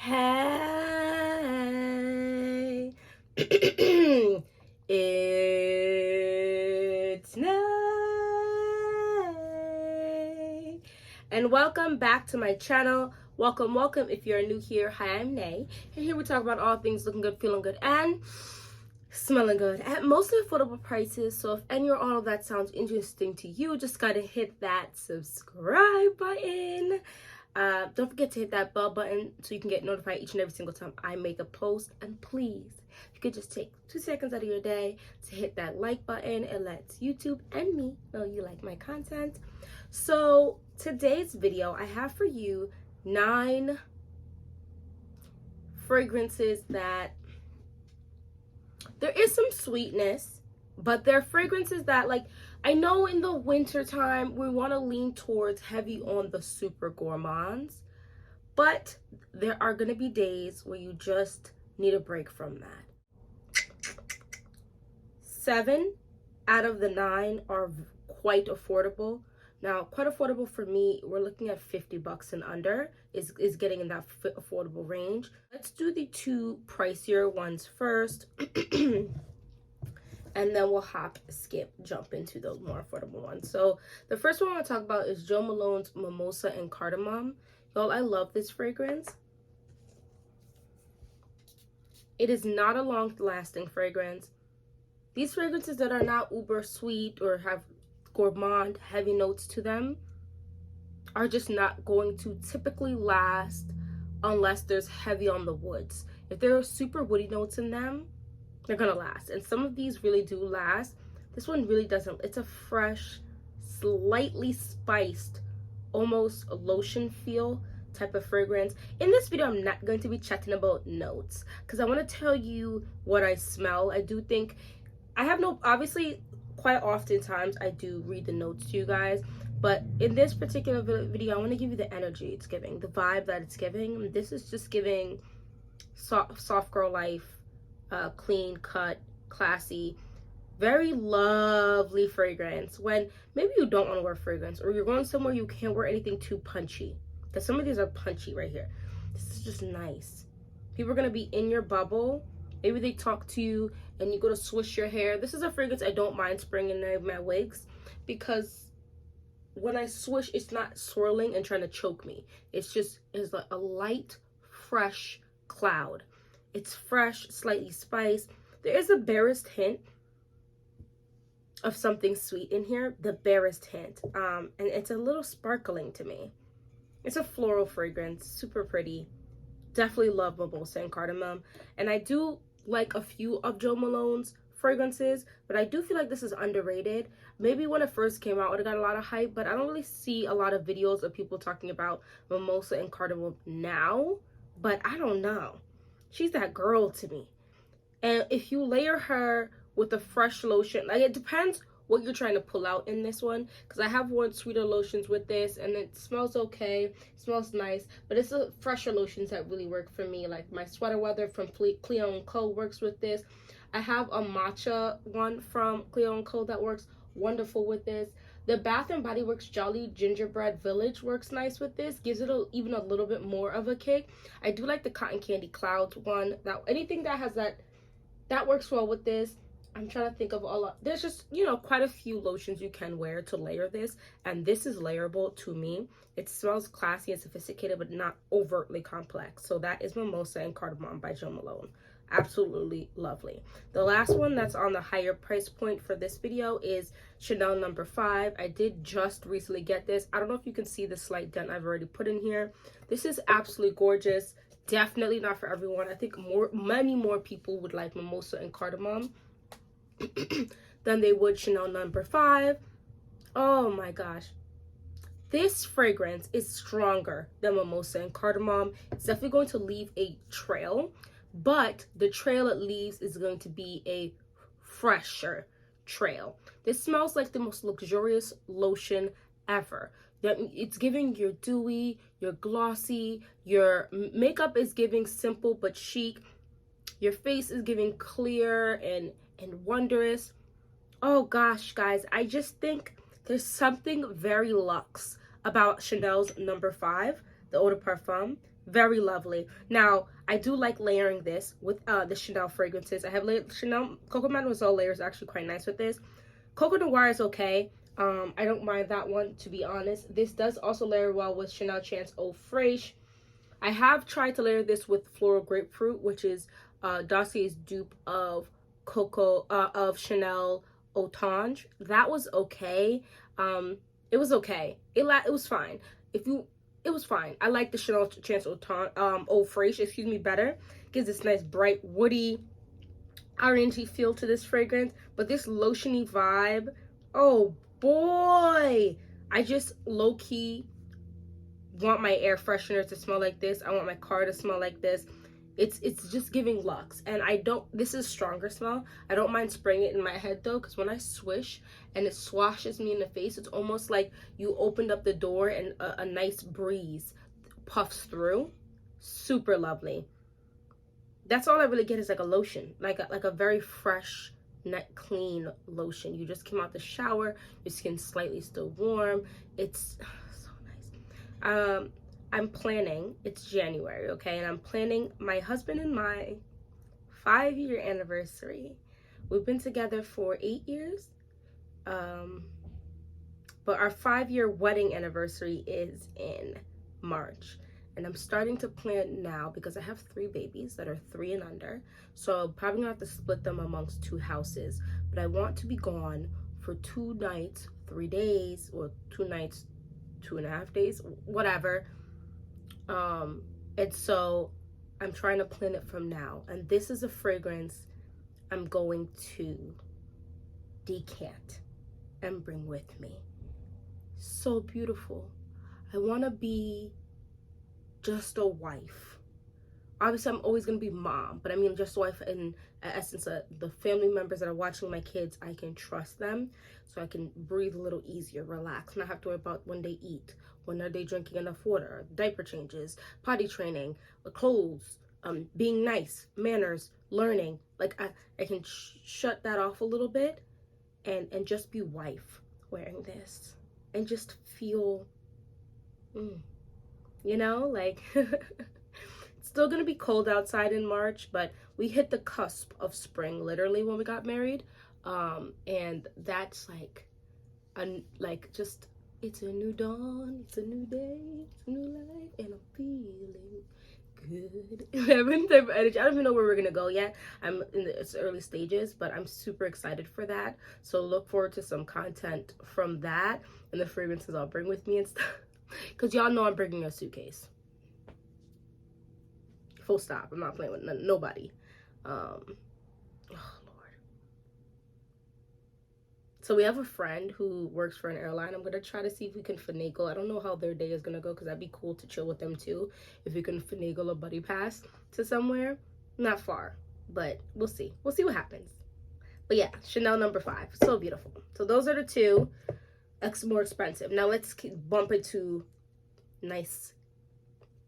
Hey, it's Nay, and welcome back to my channel. Welcome if you're new here. Hi, I'm Nay, and here we talk about all things looking good, feeling good, and smelling good at mostly affordable prices. So if any or all of that sounds interesting to you, just gotta hit that subscribe button. Don't forget to hit that bell button so you can get notified each and every single time I make a post. And please, if you could just take 2 seconds out of your day to hit that like button, it lets YouTube and me know you like my content. So today's video, I have for you 9 fragrances that there is some sweetness, but they're fragrances that, like, I know in the winter time we want to lean towards heavy on the super gourmands, but there are going to be days where you just need a break from that. 7 out of the 9 are quite affordable. Now, quite affordable for me, we're looking at $50 and under is getting in that affordable range. Let's do the 2 pricier ones first. And then we'll jump into those more affordable ones. So the first one I want to talk about is Jo Malone's Mimosa and Cardamom. Y'all, I love this fragrance. It is not a long-lasting fragrance. These fragrances that are not uber sweet or have gourmand heavy notes to them are just not going to typically last unless there's heavy on the woods. If there are super woody notes in them, they're gonna last, and some of these really do last. This one really doesn't. It's a fresh, slightly spiced, almost a lotion feel type of fragrance. In this video, I'm not going to be chatting about notes because I want to tell you what I smell. I do think I have no, obviously quite oftentimes I do read the notes to you guys, but in this particular video I want to give you the energy it's giving, the vibe that it's giving. This is just giving soft girl life, clean cut, classy, very lovely fragrance when maybe you don't want to wear fragrance or you're going somewhere you can't wear anything too punchy, because some of these are punchy right here. This is just nice. People are going to be in your bubble. Maybe they talk to you and you go to swish your hair. This is a fragrance I don't mind spraying in any of my wigs because when I swish, it's not swirling and trying to choke me. It's like a light, fresh cloud. It's fresh, slightly spiced. There is a barest hint of something sweet in here, the barest hint. And it's a little sparkling to me. It's a floral fragrance, super pretty. Definitely love Mimosa and Cardamom. And I do like a few of Jo Malone's fragrances, but I do feel like this is underrated. Maybe when it first came out, it got a lot of hype, but I don't really see a lot of videos of people talking about Mimosa and Cardamom now. But I don't know. She's that girl to me. And if you layer her with a fresh lotion, like, it depends what you're trying to pull out in this one, because I have worn sweeter lotions with this and it smells okay, it smells nice, but it's the fresher lotions that really work for me. Like my Sweater Weather from Cleo Co works with this. I have a matcha one from Cleo Co that works wonderful with this. The Bath and Body Works Jolly Gingerbread Village works nice with this, gives it even a little bit more of a kick. I do like the Cotton Candy Clouds one. That anything that has that works well with this. I'm trying to think of there's just, you know, quite a few lotions you can wear to layer this, and this is layerable to me. It smells classy and sophisticated, but not overtly complex. So that is Mimosa and Cardamom by Jo Malone. Absolutely lovely. The last one that's on the higher price point for this video is Chanel No. 5. I did just recently get this. I don't know if you can see the slight dent I've already put in here. This is absolutely gorgeous. Definitely not for everyone. I think many more people would like Mimosa and Cardamom than they would Chanel No. 5. Oh my gosh. This fragrance is stronger than Mimosa and Cardamom. It's definitely going to leave a trail, but the trail it leaves is going to be a fresher trail. This smells like the most luxurious lotion ever. It's giving your dewy, your glossy, your makeup is giving simple but chic. Your face is giving clear and wondrous. Oh gosh, guys, I just think there's something very luxe about Chanel's No. 5, the eau de parfum. Very lovely. Now, I do like layering this with the Chanel fragrances. I have Chanel Coco Mademoiselle layer is actually quite nice with this. Coco Noir is okay. I don't mind that one, to be honest. This does also layer well with Chanel Chance Eau Fraiche. I have tried to layer this with Floral Grapefruit, which is Dossier's dupe of of Chanel Eau Tendre. That was okay. It was okay. It was fine. It was fine. I like the Chanel Chance Eau Fraiche, excuse me, better. Gives this nice bright woody orangey feel to this fragrance, but this lotiony vibe, oh boy, I just low-key want my air freshener to smell like this. I want my car to smell like this. It's just giving luxe. And this is stronger smell. I don't mind spraying it in my head though, because when I swish and it swashes me in the face, it's almost like you opened up the door and a nice breeze puffs through. Super lovely. That's all I really get is like a lotion, like a very fresh, net clean lotion. You just came out the shower, your skin's slightly still warm. It's so nice. I'm planning, it's January, okay, and I'm planning my husband and my 5-year anniversary. We've been together for 8 years, but our 5-year wedding anniversary is in March. And I'm starting to plan now because I have 3 babies that are 3 and under. So I'm probably gonna have to split them amongst 2 houses. But I want to be gone for 2 nights, 3 days, or 2 nights, 2.5 days, whatever. And so I'm trying to plan it from now. And this is a fragrance I'm going to decant and bring with me. So beautiful. I want to be just a wife. Obviously, I'm always going to be mom, but I mean just a wife in essence. The family members that are watching my kids, I can trust them, so I can breathe a little easier, relax, not have to worry about when they eat, when are they drinking enough water, diaper changes, potty training, clothes, being nice, manners, learning. Like I can shut that off a little bit and just be wife wearing this and just feel, you know, like it's still gonna be cold outside in March, but we hit the cusp of spring literally when we got married, and that's just it's a new dawn, it's a new day, it's a new life, and I'm feeling good. Having type of energy. I don't even know where we're gonna go yet. I'm in its early stages, but I'm super excited for that. So look forward to some content from that and the fragrances I'll bring with me and stuff. Because y'all know I'm bringing a suitcase. Full stop. I'm not playing with nobody. Oh, Lord. So we have a friend who works for an airline. I'm going to try to see if we can finagle. I don't know how their day is going to go because that'd be cool to chill with them too. If we can finagle a buddy pass to somewhere. Not far, but we'll see. We'll see what happens. But yeah, Chanel number 5. So beautiful. So those are the 2. More expensive. Now let's bump it to nice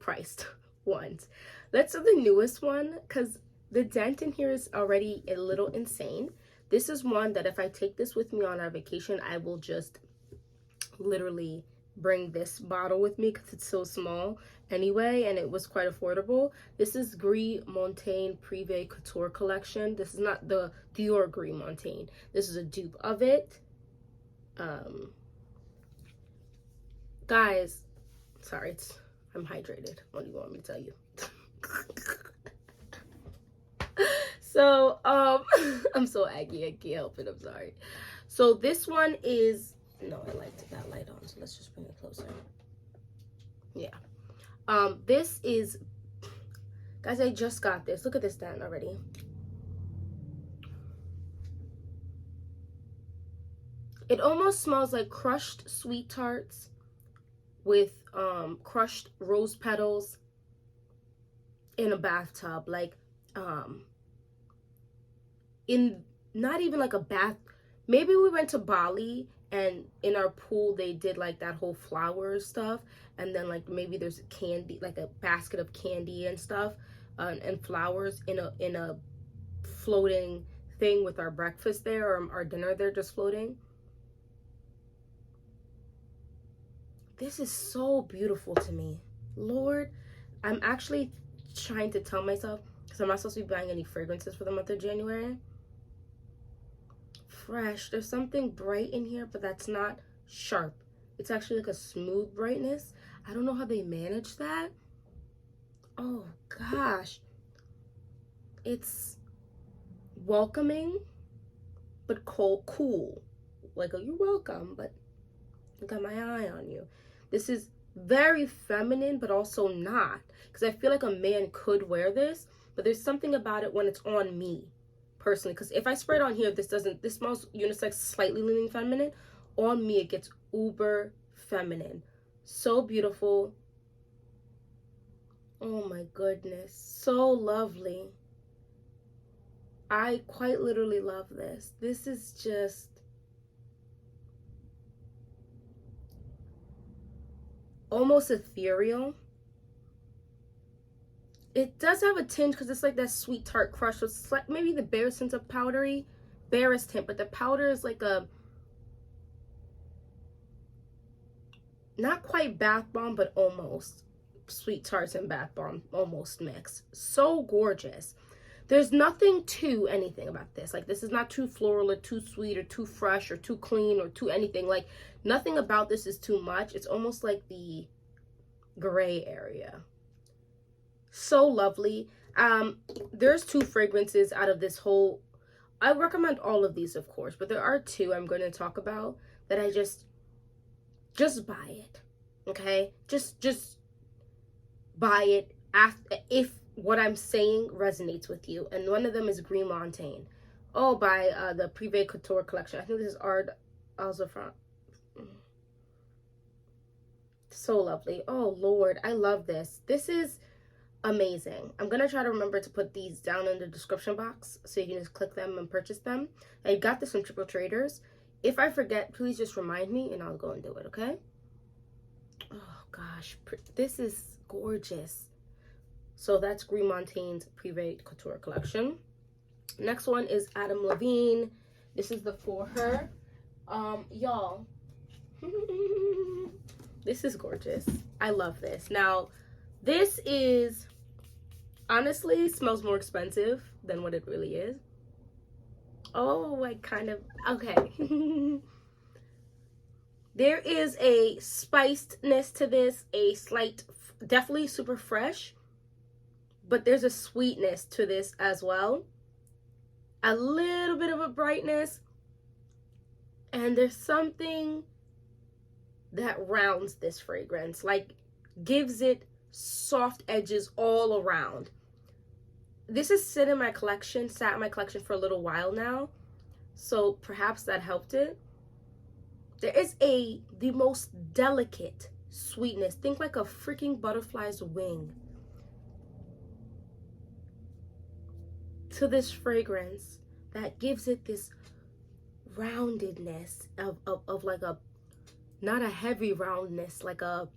priced ones. Let's do the newest one because the dent in here is already a little insane. This is one that if I take this with me on our vacation, I will just literally bring this bottle with me because it's so small anyway, and it was quite affordable. This is Gris Montaigne Privé Couture Collection. This is not the Dior Gris Montaigne. This is a dupe of it. Guys, sorry, I'm hydrated. What do you want me to tell you? So, I'm so aggy, I can't help it, I'm sorry. So this one is, no, I liked that light on, so let's just bring it closer. Yeah. This is, guys, I just got this. Look at this dent already. It almost smells like crushed sweet tarts with crushed rose petals in a bathtub, like in not even like a bath. Maybe we went to Bali and in our pool they did like that whole flower stuff, and then like maybe there's a candy, like a basket of candy and stuff, and flowers in a floating thing with our breakfast there or our dinner there just floating. This is so beautiful to me. Lord, I'm actually trying to tell myself, because I'm not supposed to be buying any fragrances for the month of January. Fresh. There's something bright in here, but that's not sharp. It's actually like a smooth brightness. I don't know how they manage that. Oh gosh. It's welcoming, but cool. Like, oh, you're welcome, but I got my eye on you. This is very feminine, but also not. Because I feel like a man could wear this, but there's something about it when it's on me, personally. Because if I spray it on here, this smells unisex, slightly leaning feminine. On me, it gets uber feminine. So beautiful. Oh my goodness. So lovely. I quite literally love this. This is just... almost ethereal. It does have a tinge because it's like that sweet tart crush. So it's like maybe the bare sense of powdery, barest hint, but the powder is like a not quite bath bomb, but almost sweet tarts and bath bomb almost mix. So gorgeous. There's nothing too anything about this. Like, this is not too floral or too sweet or too fresh or too clean or too anything. Like, nothing about this is too much. It's almost like the gray area. So lovely. There's 2 fragrances out of this whole... I recommend all of these, of course, but there are 2 I'm going to talk about that I just buy it. Okay? Just buy it if what I'm saying resonates with you. And one of them is Green Montaigne. Oh, by the Privé Couture collection. I think this is Art Alzafran. So lovely. Oh, Lord. I love this. This is amazing. I'm going to try to remember to put these down in the description box so you can just click them and purchase them. I got this from Triple Traders. If I forget, please just remind me and I'll go and do it, okay? Oh, gosh. This is gorgeous. So that's Green Montaigne's Privé Couture collection. Next one is Adam Levine. This is the For Her. Y'all. This is gorgeous. I love this. Now, this is, honestly, smells more expensive than what it really is. Oh, I kind of, okay. There is a spicedness to this, a slight, definitely super fresh. But there's a sweetness to this as well. A little bit of a brightness. And there's something that rounds this fragrance. Like, gives it soft edges all around. This has sat in my collection for a little while now. So perhaps that helped it. There is the most delicate sweetness. Think like a freaking butterfly's wing. To this fragrance that gives it this roundedness of like a, not a heavy roundness, like a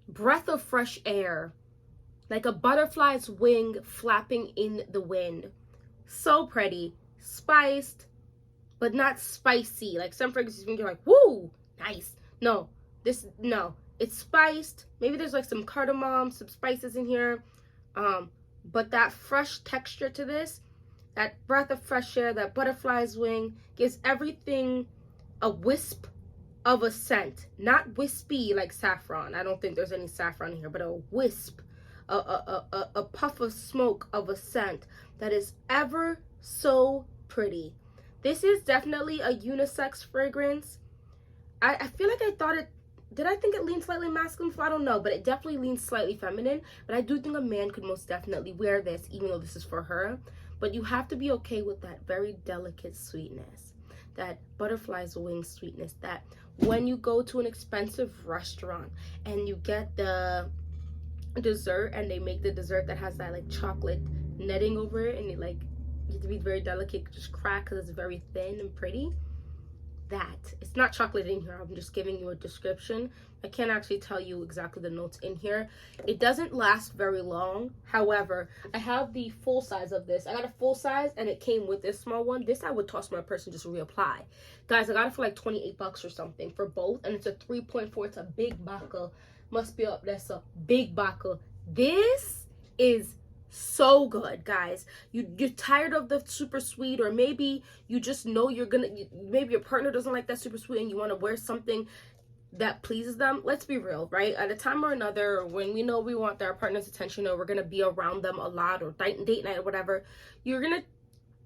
breath of fresh air, like a butterfly's wing flapping in the wind. So pretty, spiced, but not spicy. Like some fragrances when you're like, woo, nice. No, it's spiced. Maybe there's like some cardamom, some spices in here. But that fresh texture to this, that breath of fresh air, that butterfly's wing, gives everything a wisp of a scent. Not wispy like saffron. I don't think there's any saffron here, but a wisp, a puff of smoke of a scent that is ever so pretty. This is definitely a unisex fragrance. I feel like I thought it, did I think it leaned slightly masculine? I don't know, but it definitely leans slightly feminine. But I do think a man could most definitely wear this, even though this is for her. But you have to be okay with that very delicate sweetness, that butterfly's wing sweetness, that when you go to an expensive restaurant and you get the dessert and they make the dessert that has that like chocolate netting over it, and you have to be very delicate, just crack because it's very thin and pretty. that. It's not chocolate in here. I'm just giving you a description. I can't actually tell you exactly the notes in here. It doesn't last very long. However, I have the full size of this. I got a full size and it came with this small one. This I would toss my purse and just reapply. Guys, I got it for like 28 bucks or something for both. And it's a 3.4. It's a big bottle. Must be up. That's a big bottle. This is so good, guys. You're tired of the super sweet, or maybe you just know maybe your partner doesn't like that super sweet and you want to wear something that pleases them. Let's be real, right? At a time or another, when we know we want our partner's attention, or we're gonna be around them a lot, or date night or whatever, you're gonna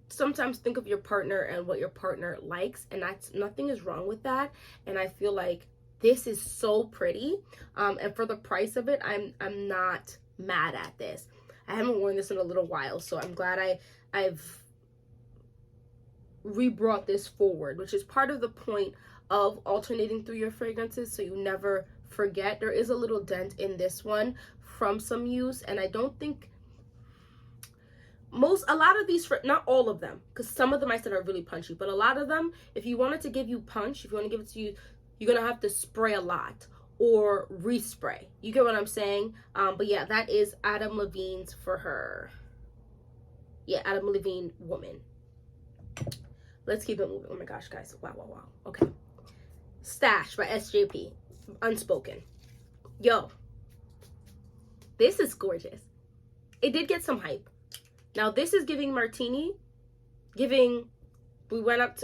sometimes think of your partner and what your partner likes, and that's nothing is wrong with that. And I feel like this is so pretty, and for the price of it, I'm not mad at this. I haven't worn this in a little while, so I'm glad I've re-brought this forward, which is part of the point of alternating through your fragrances, so you never forget. There is a little dent in this one from some use, and I don't think a lot of these, not all of them, because some of them I said are really punchy, but a lot of them, if you want it to give you punch, if you want to give it to you, you're gonna have to spray a lot or respray. You get what I'm saying? But yeah, that is Adam Levine's for her. Yeah, Adam Levine woman. Let's keep it moving. Oh my gosh, guys. Wow. Okay. Stash by SJP. Unspoken. Yo. This is gorgeous. It did get some hype. Now, this is giving martini. We went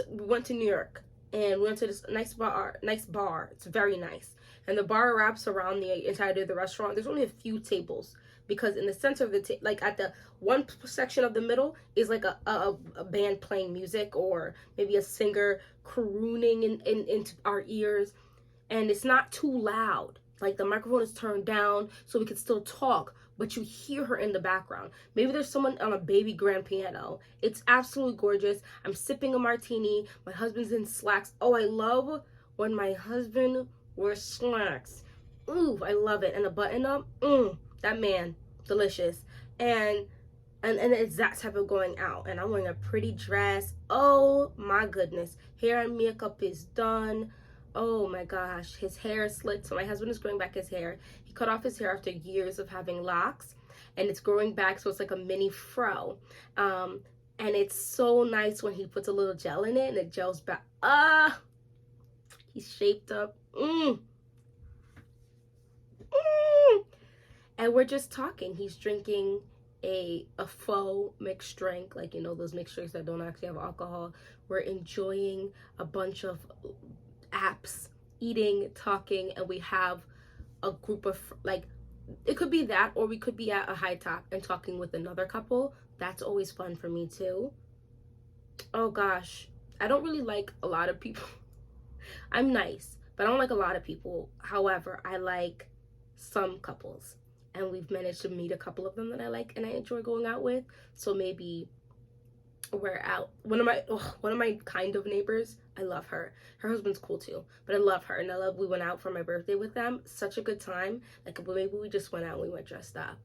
to New York. And we went to this nice bar. It's very nice. And the bar wraps around the entirety of the restaurant. There's only a few tables, because in the center of the like at the one section of the middle is like a band playing music, or maybe a singer crooning into our ears, and it's not too loud. Like the microphone is turned down so we can still talk, but you hear her in the background. Maybe there's someone on a baby grand piano. It's absolutely gorgeous. I'm sipping a martini. My husband's in slacks. Oh, I love when my husband wears slacks. Ooh, I love it. And a button up. That man, delicious. And it's that type of going out. And I'm wearing a pretty dress. Oh my goodness. Hair and makeup is done. Oh my gosh, his hair is slicked. So my husband is growing back his hair. He cut off his hair after years of having locks, and it's growing back, so it's like a mini fro. And it's so nice when he puts a little gel in it and it gels back. He's shaped up. And we're just talking. He's drinking a faux mixed drink, like, you know, those mixed drinks that don't actually have alcohol. We're enjoying a bunch of apps, eating, talking, and we have a group of, like, it could be that, or we could be at a high top and talking with another couple. That's always fun for me too. Oh gosh, I don't really like a lot of people. I'm nice, but I don't like a lot of people. However, I like some couples, and we've managed to meet a couple of them that I like and I enjoy going out with. So maybe we're out. One of my kind of neighbors, I love her. Her husband's cool too, but I love her, and we went out for my birthday with them. Such a good time. Like, maybe we just went out and we went dressed up.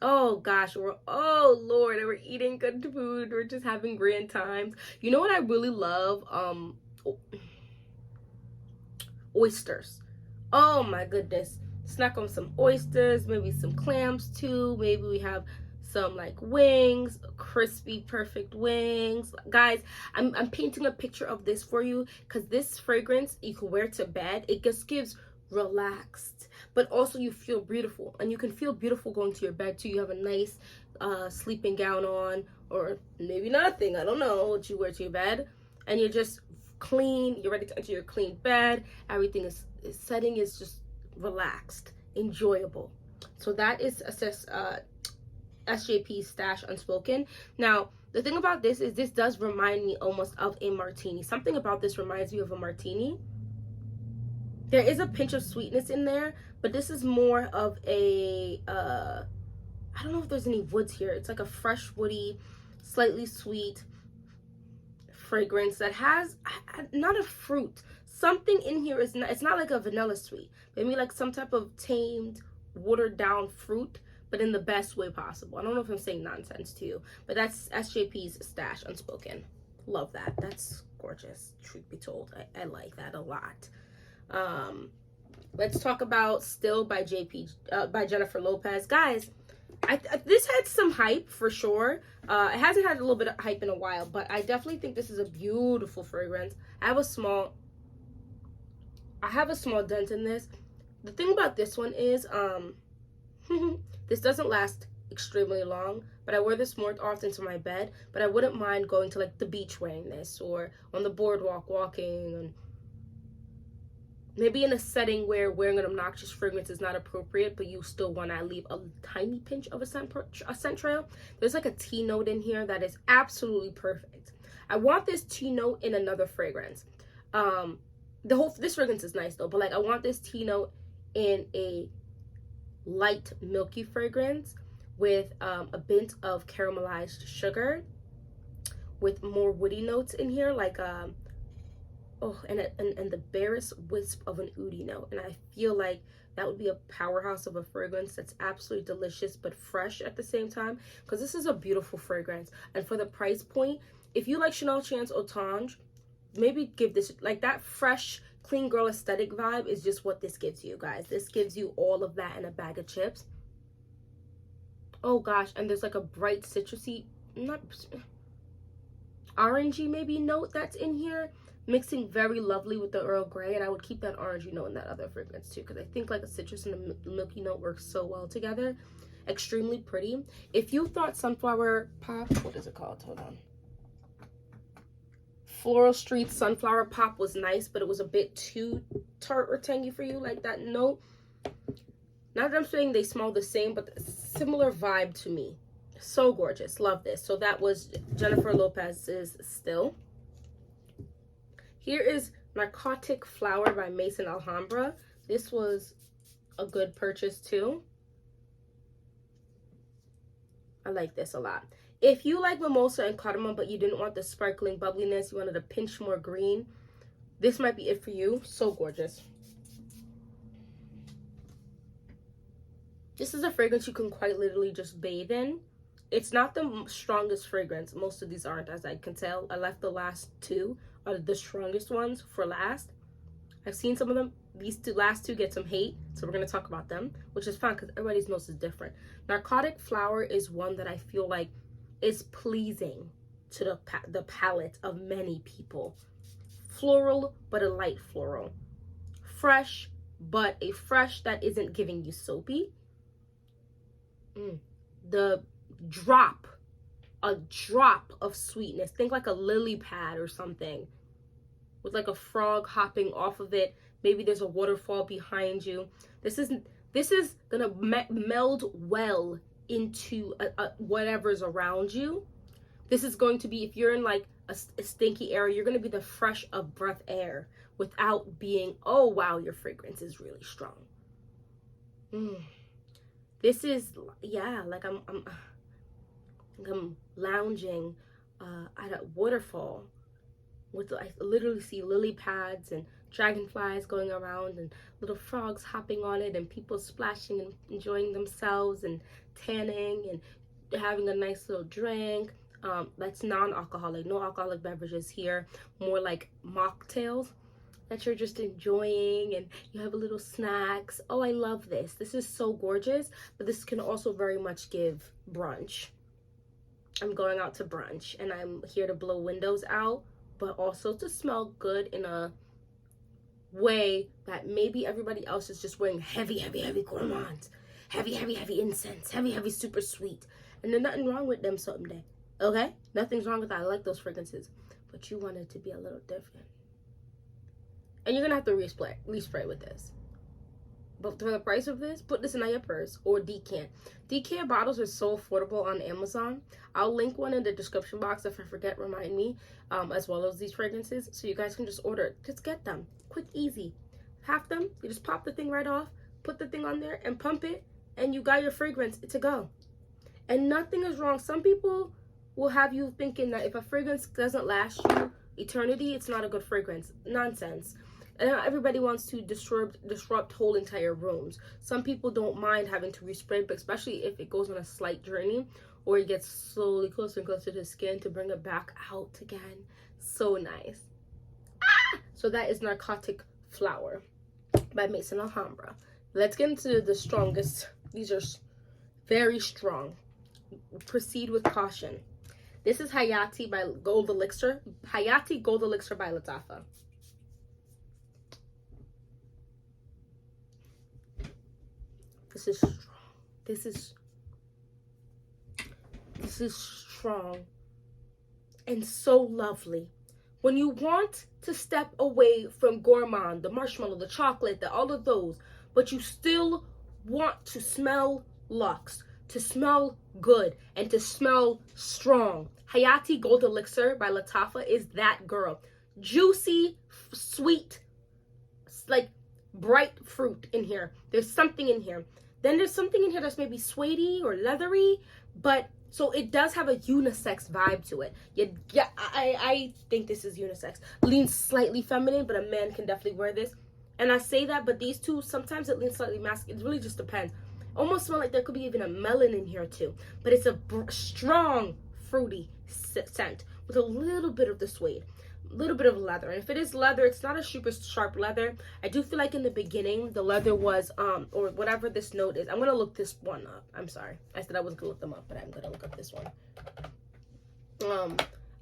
Oh gosh, oh Lord, and we're eating good food. We're just having grand times. You know what I really love? Oysters. Oh my goodness. Snack on some oysters, maybe some clams too. Maybe we have some like wings, crispy, perfect wings. Guys, I'm painting a picture of this for you, because this fragrance you can wear to bed. It just gives relaxed, but also you feel beautiful, and you can feel beautiful going to your bed too. You have a nice sleeping gown on, or maybe nothing. I don't know what you wear to your bed, and you're just clean. You're ready to enter your clean bed. Everything is setting is just relaxed, enjoyable. So that is SJP's Stash Unspoken. Now, the thing about this is this does remind me almost of a martini. Something about this reminds me of a martini. There is a pinch of sweetness in there, but this is more of a, I don't know if there's any woods here. It's like a fresh, woody, slightly sweet fragrance that has not a fruit. Something in here is not, it's not like a vanilla sweet. Maybe like some type of tamed, watered down fruit, but in the best way possible. I don't know if I'm saying nonsense to you, but that's SJP's Stash Unspoken. Love that. That's gorgeous, truth be told. I like that a lot. Let's talk about Still by by Jennifer Lopez. Guys, this had some hype for sure. It hasn't had a little bit of hype in a while, but I definitely think this is a beautiful fragrance. I have a small dent in this. The thing about this one is, this doesn't last extremely long, but I wear this more often to my bed. But I wouldn't mind going to like the beach wearing this, or on the boardwalk walking, and maybe in a setting where wearing an obnoxious fragrance is not appropriate, but you still want to leave a tiny pinch of a scent trail. There's like a tea note in here that is absolutely perfect. I want this tea note in another fragrance. This fragrance is nice though, but like I want this tea note in a light milky fragrance with a bit of caramelized sugar, with more woody notes in here, like and the barest wisp of an oudi note. And I feel like that would be a powerhouse of a fragrance that's absolutely delicious but fresh at the same time, because this is a beautiful fragrance. And for the price point, if you like Chanel Chance Autange, maybe give this, like, that fresh clean girl aesthetic vibe is just what this gives you, guys. This gives you all of that in a bag of chips. Oh gosh, and there's like a bright citrusy, not orangey maybe note that's in here, mixing very lovely with the Earl Grey. And I would keep that orangey note in that other fragrance too, because I think like a citrus and a milky note works so well together. Extremely pretty. If you thought Sunflower Pop, what is it called? Hold on. Floral Street Sunflower Pop was nice, but it was a bit too tart or tangy for you, like that note. Not that I'm saying they smell the same, but similar vibe to me. So gorgeous. Love this. So that was Jennifer Lopez's Still. Here is Narcotic Flower by Maison Alhambra. This was a good purchase too. I like this a lot. If you like mimosa and cardamom, but you didn't want the sparkling bubbliness, you wanted a pinch more green, this might be it for you. So gorgeous. This is a fragrance you can quite literally just bathe in. It's not the strongest fragrance. Most of these aren't, as I can tell. I left the last two, are the strongest ones, for last. I've seen some of them. These last two get some hate, so we're going to talk about them, which is fine because everybody's nose is different. Narcotic Flower is one that I feel like is pleasing to the palate of many people. Floral, but a light floral. Fresh, but a fresh that isn't giving you soapy. A drop of sweetness. Think like a lily pad or something, with like a frog hopping off of it. Maybe there's a waterfall behind you. This is gonna meld well into whatever's around you. This is going to be, if you're in like a stinky area, you're going to be the fresh of breath air without being, oh wow, your fragrance is really strong. This is, yeah, like I'm lounging at a waterfall with, I literally see lily pads and dragonflies going around and little frogs hopping on it and people splashing and enjoying themselves and tanning and having a nice little drink. That's non-alcoholic, no alcoholic beverages here, more like mocktails that you're just enjoying, and you have a little snacks. Oh, I love this. This is so gorgeous, but this can also very much give brunch. I'm going out to brunch and I'm here to blow windows out, but also to smell good in a way that maybe everybody else is just wearing heavy gourmands, heavy incense, heavy super sweet, and there's nothing wrong with them someday. Okay, nothing's wrong with that. I like those fragrances, but you want it to be a little different, and you're gonna have to respray with this. But for the price of this, put this in your purse or decant. Decant bottles are so affordable on Amazon. I'll link one in the description box if I forget, remind me, as well as these fragrances, so you guys can just order it. Just get them, quick, easy. Half them, you just pop the thing right off, put the thing on there and pump it, and you got your fragrance to go. And nothing is wrong. Some people will have you thinking that if a fragrance doesn't last you eternity, it's not a good fragrance. Nonsense. And everybody wants to disrupt whole entire rooms. Some people don't mind having to respray, but especially if it goes on a slight journey or it gets slowly closer and closer to the skin to bring it back out again. So nice. So that is Narcotic Flower by Maison Alhambra. Let's get into the strongest. These are very strong. Proceed with caution. This is Hayati by Gold Elixir. Hayati Gold Elixir by Lattafa. This is strong. This is strong and so lovely. When you want to step away from gourmand, the marshmallow, the chocolate, all of those, but you still want to smell luxe, to smell good, and to smell strong. Hayati Gold Elixir by Lattafa is that girl. Juicy, sweet, like bright fruit in here. There's something in here. Then there's something in here that's maybe suede or leathery, but so it does have a unisex vibe to it. Yeah, I think this is unisex. Leans slightly feminine, but a man can definitely wear this. And I say that, but these two, sometimes it leans slightly masculine. It really just depends. Almost smell like there could be even a melon in here too. But it's a strong, fruity scent with a little bit of the suede. A little bit of leather. And if it is leather, it's not a super sharp leather. I do feel like in the beginning the leather was or whatever this note is. I'm gonna look this one up. I'm sorry, I said I wasn't gonna look them up, but I'm gonna look up this one.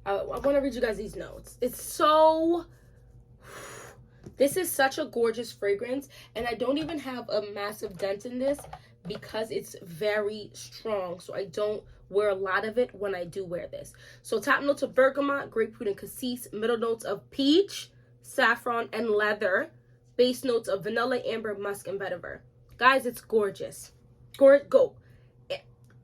I want to read you guys these notes. It's so, this is such a gorgeous fragrance, and I don't even have a massive dent in this because it's very strong, so I don't wear a lot of it when I do wear this. So top notes of bergamot, grapefruit, and cassis. Middle notes of peach, saffron, and leather. Base notes of vanilla, amber, musk, and vetiver. Guys, it's gorgeous.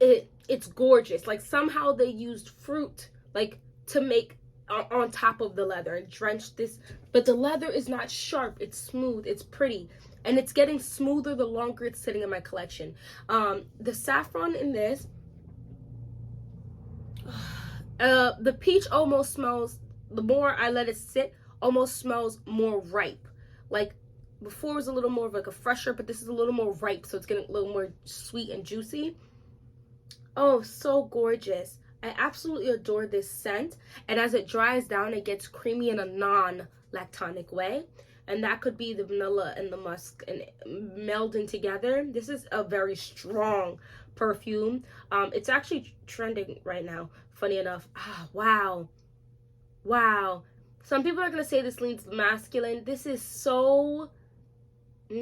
It's gorgeous. Like somehow they used fruit like to make on top of the leather and drenched this. But the leather is not sharp. It's smooth. It's pretty. And it's getting smoother the longer it's sitting in my collection. The saffron in this, the peach almost smells, the more I let it sit, almost smells more ripe. Like before it was a little more of like a fresher, but this is a little more ripe, so it's getting a little more sweet and juicy. Oh, so gorgeous. I absolutely adore this scent. And as it dries down, it gets creamy in a non-lactonic way. And that could be the vanilla and the musk and melding together. This is a very strong perfume. It's actually trending right now, funny enough. Wow. Some people are going to say this leans masculine. This is so... I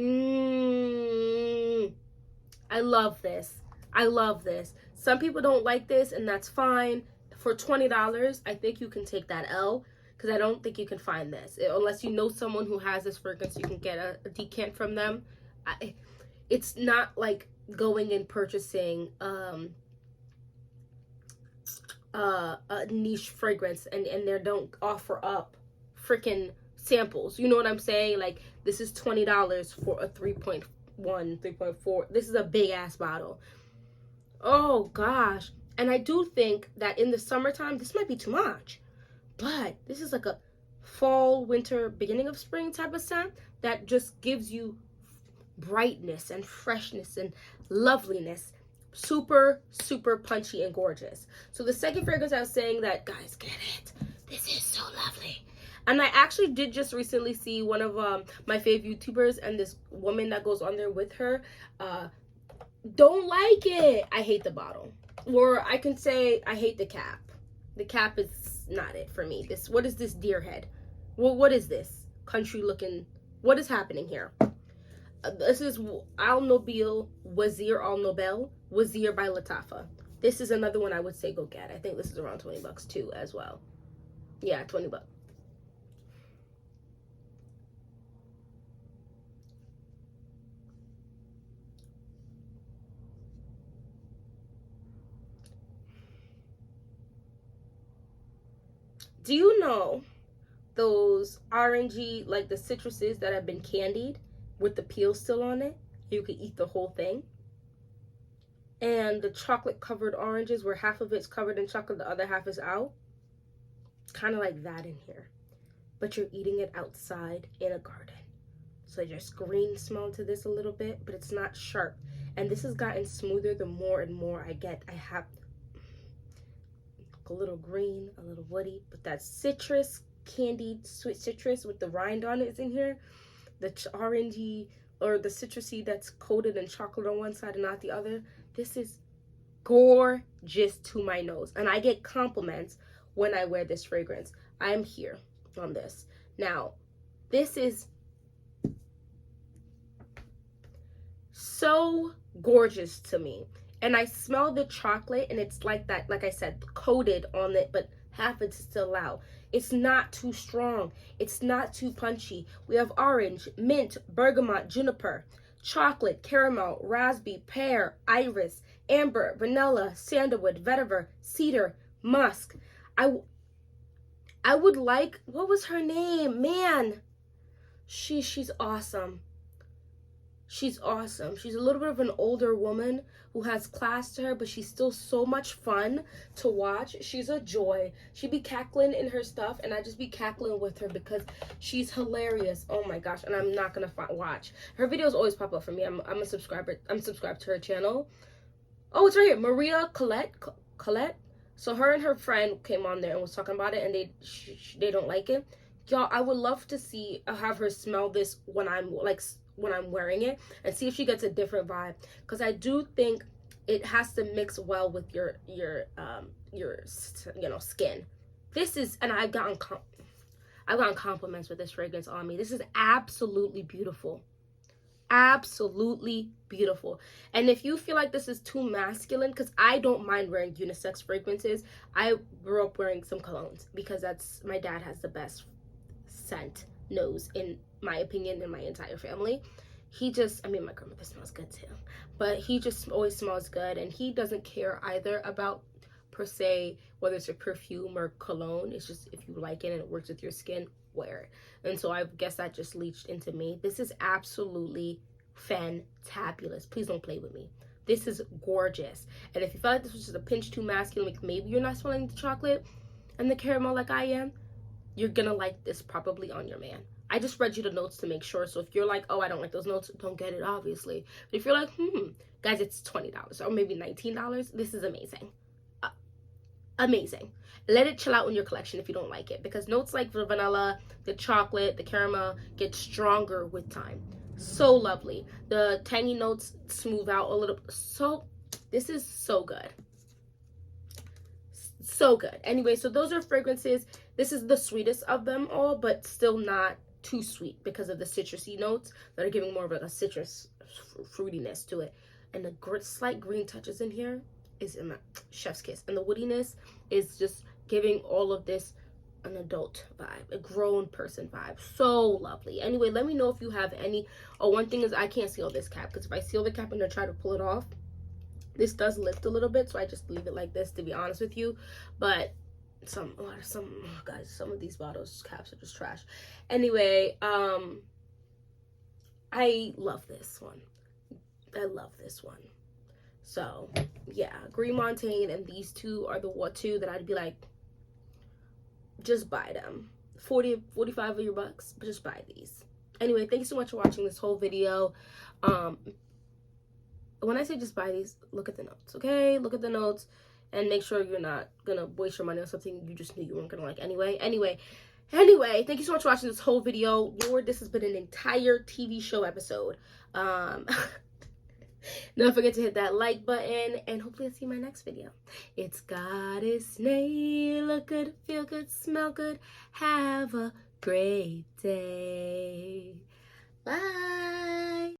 love this. Some people don't like this, and that's fine. For $20, I think you can take that L, because I don't think you can find this. Unless you know someone who has this fragrance, you can get a decant from them. It's not like going and purchasing a niche fragrance and they don't offer up freaking samples. You know what I'm saying? Like, this is $20 for a 3.1, 3.4. This is a big ass bottle. Oh gosh. And I do think that in the summertime, this might be too much. But this is like a fall, winter, beginning of spring type of scent that just gives you brightness and freshness and loveliness. Super, super punchy and gorgeous. So the second fragrance I was saying that, guys, get it. This is so lovely. And I actually did just recently see one of my fave YouTubers and this woman that goes on there with her. Don't like it. I hate the bottle. Or I can say I hate the cap. The cap is not it for me. What is this deer head? Well, what is this country looking? What is happening here? This is Al Nobel Wazir by Lattafa. This is another one I would say go get. I think this is around $20 too as well. Yeah, $20. Do you know those orangey, like the citruses that have been candied with the peel still on it? You could eat the whole thing. And the chocolate covered oranges where half of it's covered in chocolate, the other half is out. Kind of like that in here. But you're eating it outside in a garden. So there's green smell to this a little bit, but it's not sharp. And this has gotten smoother the more and more I get. a little green, a little woody, but that citrus, candied sweet citrus with the rind on it is in here. The orangey or the citrusy that's coated in chocolate on one side and not the other. This is gorgeous to my nose, and I get compliments when I wear this fragrance. I'm here on this. Now, this is so gorgeous to me. And I smell the chocolate, and it's like that, like I said, coated on it, but half it's still out. It's not too strong. It's not too punchy. We have orange, mint, bergamot, juniper, chocolate, caramel, raspberry, pear, iris, amber, vanilla, sandalwood, vetiver, cedar, musk. I would like, what was her name? Man, she's awesome. She's awesome. She's a little bit of an older woman who has class to her, but she's still so much fun to watch. She's a joy. She be cackling in her stuff, and I just be cackling with her because she's hilarious. Oh my gosh, and I'm not gonna watch. Her videos always pop up for me. I'm a subscriber. I'm subscribed to her channel. Oh, it's right here. Maria Colette. So her and her friend came on there and was talking about it, and they don't like it. Y'all, I would love to see, have her smell this when I'm wearing it and see if she gets a different vibe, because I do think it has to mix well with your skin. This is, and I've gotten compliments with this fragrance on me. This is absolutely beautiful. Absolutely beautiful. And if you feel like this is too masculine, because I don't mind wearing unisex fragrances. I grew up wearing some colognes because my dad has the best scent nose, in my opinion, in my entire family. My grandmother smells good too, but he just always smells good, and he doesn't care either about, per se, whether it's a perfume or cologne. It's just, if you like it and it works with your skin, wear it. And so I guess that just leached into me. This is absolutely fantabulous. Please don't play with me. This is gorgeous. And if you felt like this was just a pinch too masculine, like maybe you're not smelling the chocolate and the caramel like I am, you're gonna like this probably on your man. I just read you the notes to make sure. So if you're like, oh, I don't like those notes, don't get it, obviously. But if you're like, guys, it's $20 or maybe $19, this is amazing. Amazing. Let it chill out in your collection if you don't like it, because notes like the vanilla, the chocolate, the caramel get stronger with time. So lovely. The tangy notes smooth out a little. So this is so good. So good. Anyway, so those are fragrances. This is the sweetest of them all, but still not too sweet because of the citrusy notes that are giving more of like a citrus fruitiness to it. And the slight green touches in here is in my chef's kiss. And the woodiness is just giving all of this an adult vibe, a grown person vibe. So lovely. Anyway, let me know if you have any. Oh, one thing is I can't seal this cap, because if I seal the cap and I try to pull it off, this does lift a little bit, so I just leave it like this, to be honest with you. But some of these bottles caps are just trash. Anyway, I love this one. So yeah, Green Montaigne and these two are the two that I'd be like, just buy them. 45 of your bucks, but just buy these. Anyway, thank you so much for watching this whole video. When I say just buy these, look at the notes, okay? Look at the notes and make sure you're not gonna waste your money on something you just knew you weren't gonna like anyway. Anyway, thank you so much for watching this whole video. Lord, this has been an entire TV show episode. Don't forget to hit that like button, and hopefully I'll see you in my next video. It's goddessnayr. Look good, feel good, smell good. Have a great day. Bye.